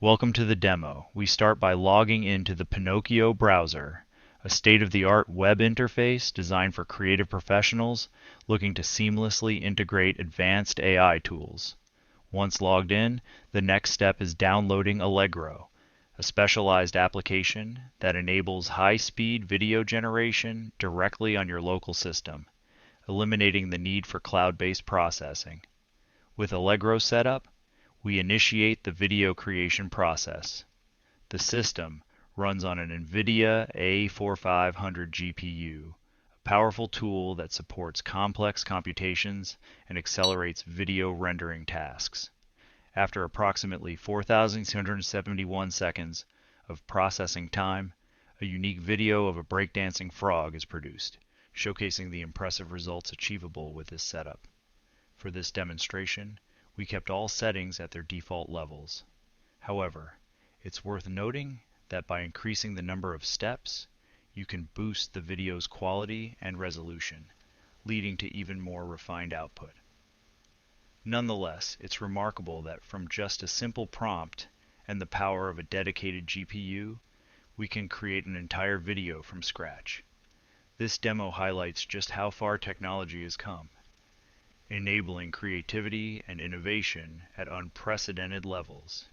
Welcome to the demo. We start by logging into the Pinokio browser, a state-of-the-art web interface designed for creative professionals looking to seamlessly integrate advanced AI tools. Once logged in, the next step is downloading Allegro, a specialized application that enables high-speed video generation directly on your local system, eliminating the need for cloud-based processing. With Allegro set up, we initiate the video creation process. The system runs on an NVIDIA A4500 GPU, a powerful tool that supports complex computations and accelerates video rendering tasks. After approximately 4,271 seconds of processing time, a unique video of a breakdancing frog is produced, showcasing the impressive results achievable with this setup. For this demonstration, we kept all settings at their default levels. However, it's worth noting that by increasing the number of steps, you can boost the video's quality and resolution, leading to even more refined output. Nonetheless, it's remarkable that from just a simple prompt and the power of a dedicated GPU, we can create an entire video from scratch. This demo highlights just how far technology has come, enabling creativity and innovation at unprecedented levels.